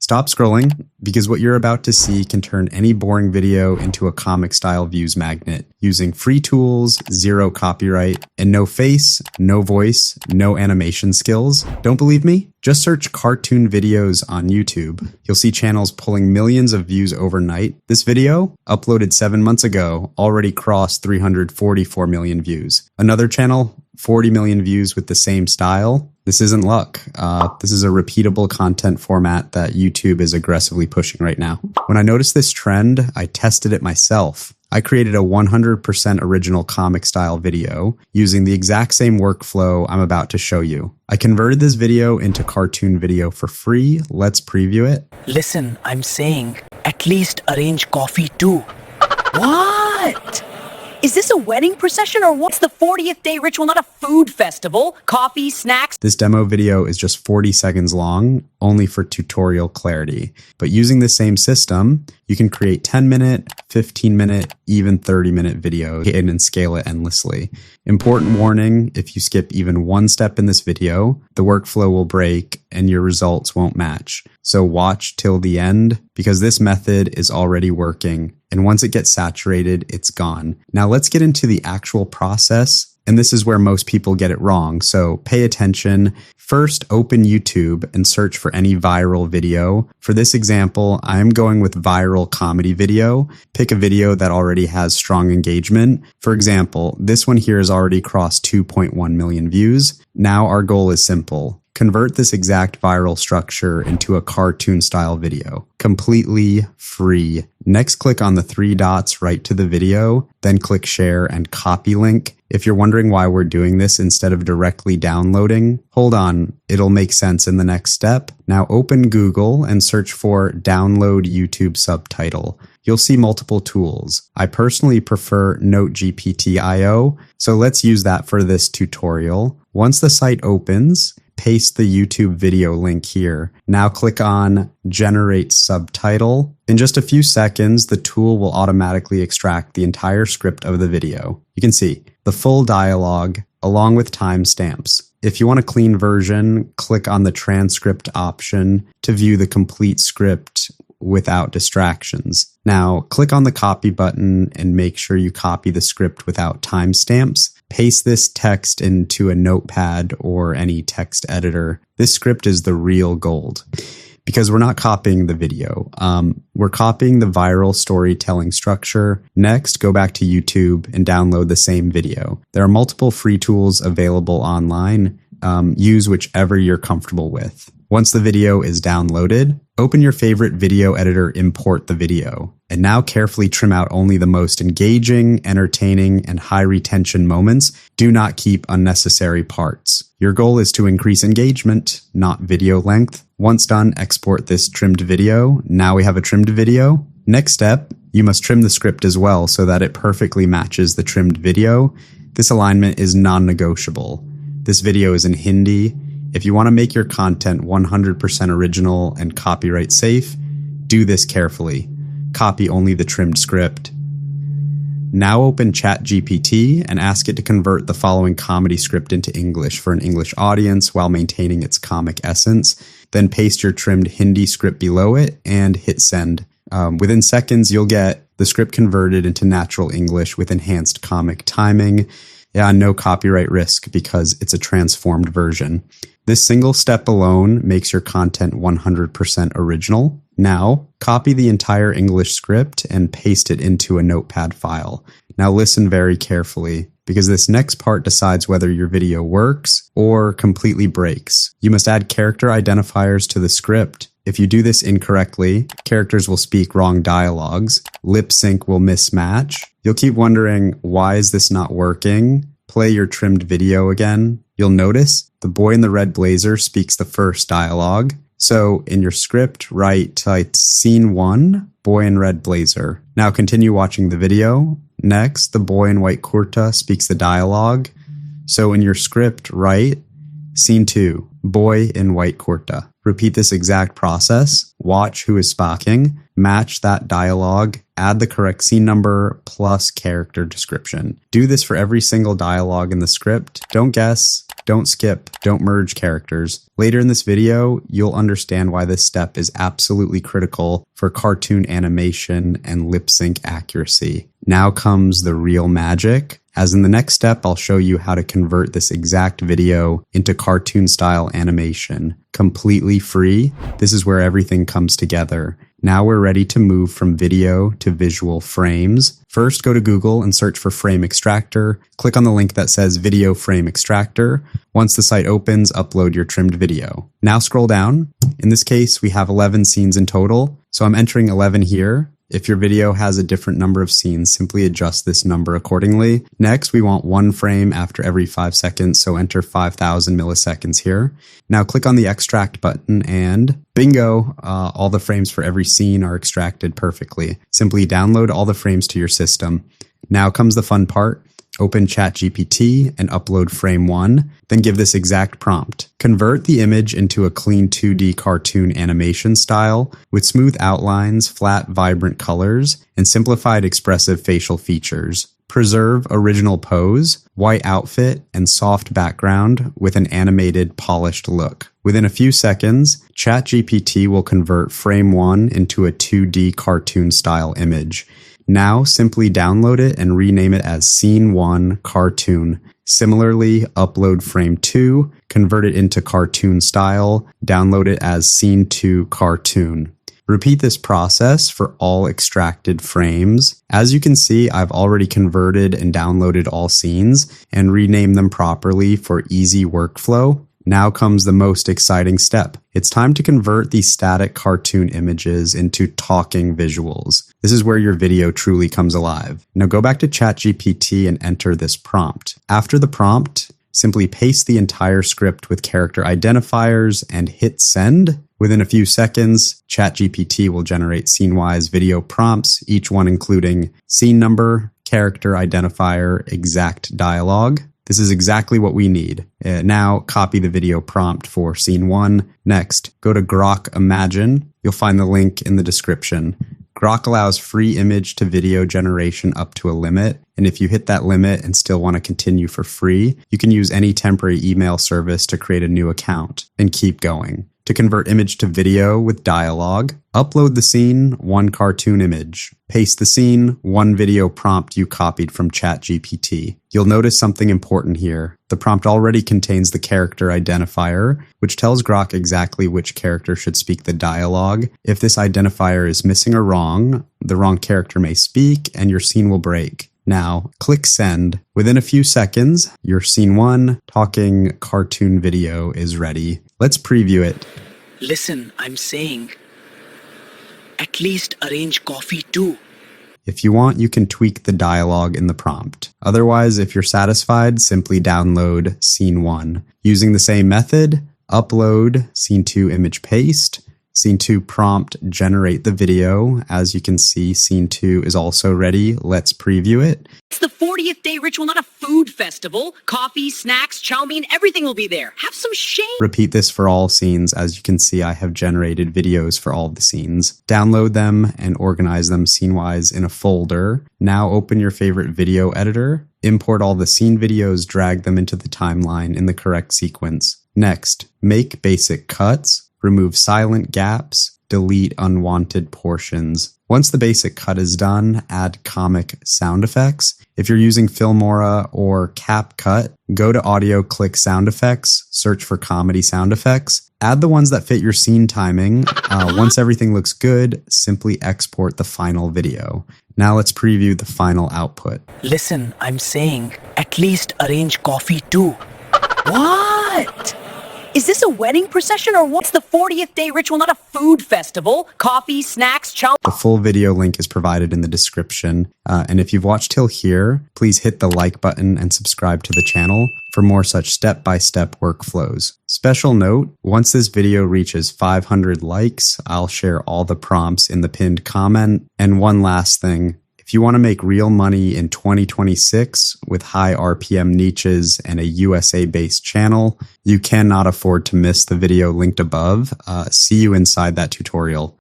Stop scrolling, because what you're about to see can turn any boring video into a comic-style views magnet using free tools, zero copyright, and no face, no voice, no animation skills. Don't believe me? Just search cartoon videos on YouTube. You'll see channels pulling millions of views overnight. This video, uploaded 7 months ago, already crossed 344 million views. Another channel, 40 million views with the same style. This isn't luck. This is a repeatable content format that YouTube is aggressively pushing right now. When I noticed this trend, I tested it myself. I created a 100% original comic style video using the exact same workflow I'm about to show you. I converted this video into cartoon video for free. Let's preview it. Listen, I'm saying at least arrange coffee too. What? Is this a wedding procession or what's the 40th day ritual, not a food festival? Coffee, snacks? This demo video is just 40 seconds long, only for tutorial clarity. But using the same system, you can create 10-minute, 15-minute, even 30-minute videos and scale it endlessly. Important warning, if you skip even one step in this video, the workflow will break and your results won't match. So watch till the end, because this method is already working. And once it gets saturated, it's gone. Now let's get into the actual process. And this is where most people get it wrong. So pay attention. First, open YouTube and search for any viral video. For this example, I'm going with viral comedy video. Pick a video that already has strong engagement. For example, this one here has already crossed 2.1 million views. Now our goal is simple. Convert this exact viral structure into a cartoon style video, completely free. Next, click on the 3 dots right to the video, then click share and copy link. If you're wondering why we're doing this instead of directly downloading, hold on, it'll make sense in the next step. Now open Google and search for download YouTube subtitle. You'll see multiple tools. I personally prefer NoteGPT.io, so let's use that for this tutorial. Once the site opens, paste the YouTube video link here. Now click on Generate Subtitle. In just a few seconds, the tool will automatically extract the entire script of the video. You can see the full dialogue along with timestamps. If you want a clean version, click on the transcript option to view the complete script without distractions. Now, click on the copy button and make sure you copy the script without timestamps. Paste this text into a notepad or any text editor. This script is the real gold because we're not copying the video. We're copying the viral storytelling structure. Next, go back to YouTube and download the same video. There are multiple free tools available online. Use whichever you're comfortable with. Once the video is downloaded, open your favorite video editor, import the video, and now carefully trim out only the most engaging, entertaining, and high retention moments. Do not keep unnecessary parts. Your goal is to increase engagement, not video length. Once done, export this trimmed video. Now we have a trimmed video. Next step, you must trim the script as well so that it perfectly matches the trimmed video. This alignment is non-negotiable. This video is in Hindi. If you want to make your content 100% original and copyright safe, do this carefully. Copy only the trimmed script. Now open ChatGPT and ask it to convert the following comedy script into English for an English audience while maintaining its comic essence. Then paste your trimmed Hindi script below it and hit send. Within seconds, you'll get the script converted into natural English with enhanced comic timing. Yeah, no copyright risk because it's a transformed version. This single step alone makes your content 100% original. Now, copy the entire English script and paste it into a notepad file. Now listen very carefully, because this next part decides whether your video works or completely breaks. You must add character identifiers to the script. If you do this incorrectly, characters will speak wrong dialogues, lip sync will mismatch. You'll keep wondering, why is this not working? Play your trimmed video again. You'll notice the boy in the red blazer speaks the first dialogue. So in your script, write scene 1, boy in red blazer. Now continue watching the video. Next, the boy in white kurta speaks the dialogue. So in your script, write scene 2, boy in white kurta. Repeat this exact process. Watch who is speaking, match that dialogue, add the correct scene number plus character description. Do this for every single dialogue in the script. Don't guess, don't skip, don't merge characters. Later in this video, you'll understand why this step is absolutely critical for cartoon animation and lip sync accuracy. Now comes the real magic. As in the next step, I'll show you how to convert this exact video into cartoon style animation, completely free. This is where everything comes together. Now we're ready to move from video to visual frames. First, go to Google and search for Frame Extractor. Click on the link that says Video Frame Extractor. Once the site opens, upload your trimmed video. Now scroll down. In this case, we have 11 scenes in total, so I'm entering 11 here. If your video has a different number of scenes, simply adjust this number accordingly. Next, we want one frame after every 5 seconds, so enter 5,000 milliseconds here. Now click on the extract button and bingo, all the frames for every scene are extracted perfectly. Simply download all the frames to your system. Now comes the fun part. Open ChatGPT and upload frame 1, then give this exact prompt. Convert the image into a clean 2D cartoon animation style with smooth outlines, flat, vibrant colors, and simplified expressive facial features. Preserve original pose, white outfit, and soft background with an animated, polished look. Within a few seconds, ChatGPT will convert frame 1 into a 2D cartoon style image. Now simply download it and rename it as Scene 1 Cartoon. Similarly, upload frame 2, convert it into cartoon style, download it as Scene 2 Cartoon. Repeat this process for all extracted frames. As you can see, I've already converted and downloaded all scenes and renamed them properly for easy workflow. Now comes the most exciting step. It's time to convert these static cartoon images into talking visuals. This is where your video truly comes alive. Now go back to ChatGPT and enter this prompt. After the prompt, simply paste the entire script with character identifiers and hit send. Within a few seconds, ChatGPT will generate scene-wise video prompts, each one including scene number, character identifier, exact dialogue. This is exactly what we need. Now copy the video prompt for scene 1. Next, go to Grok Imagine. You'll find the link in the description. Grok allows free image to video generation up to a limit. And if you hit that limit and still want to continue for free, you can use any temporary email service to create a new account and keep going. To convert image to video with dialogue, upload the scene, 1 cartoon image. Paste the scene, 1 video prompt you copied from ChatGPT. You'll notice something important here. The prompt already contains the character identifier, which tells Grok exactly which character should speak the dialogue. If this identifier is missing or wrong, the wrong character may speak and your scene will break. Now, click send. Within a few seconds, your scene 1 talking cartoon video is ready. Let's preview it. Listen, I'm saying, at least arrange coffee too. If you want, you can tweak the dialogue in the prompt. Otherwise, if you're satisfied, simply download scene 1. Using the same method, upload scene 2 image paste, scene 2 prompt generate the video. As you can see, scene 2 is also ready. Let's preview it. It's the 40th day ritual, not a food festival. Coffee, snacks, chow mein, everything will be there. Have some shame. Repeat this for all scenes. As you can see, I have generated videos for all the scenes. Download them and organize them scene-wise in a folder. Now open your favorite video editor. Import all the scene videos, drag them into the timeline in the correct sequence. Next, make basic cuts. Remove silent gaps, delete unwanted portions. Once the basic cut is done, add comic sound effects. If you're using Filmora or CapCut, go to Audio, click Sound Effects, search for comedy sound effects. Add the ones that fit your scene timing. Once everything looks good, simply export the final video. Now let's preview the final output. Listen, I'm saying, at least arrange coffee too. What? Is this a wedding procession or what? It's the 40th day ritual, not a food festival. Coffee, snacks, chow. The full video link is provided in the description. And if you've watched till here, please hit the like button and subscribe to the channel for more such step-by-step workflows. Special note, once this video reaches 500 likes, I'll share all the prompts in the pinned comment. And one last thing, if If you want to make real money in 2026 with high RPM niches and a USA-based channel, you cannot afford to miss the video linked above. See you inside that tutorial.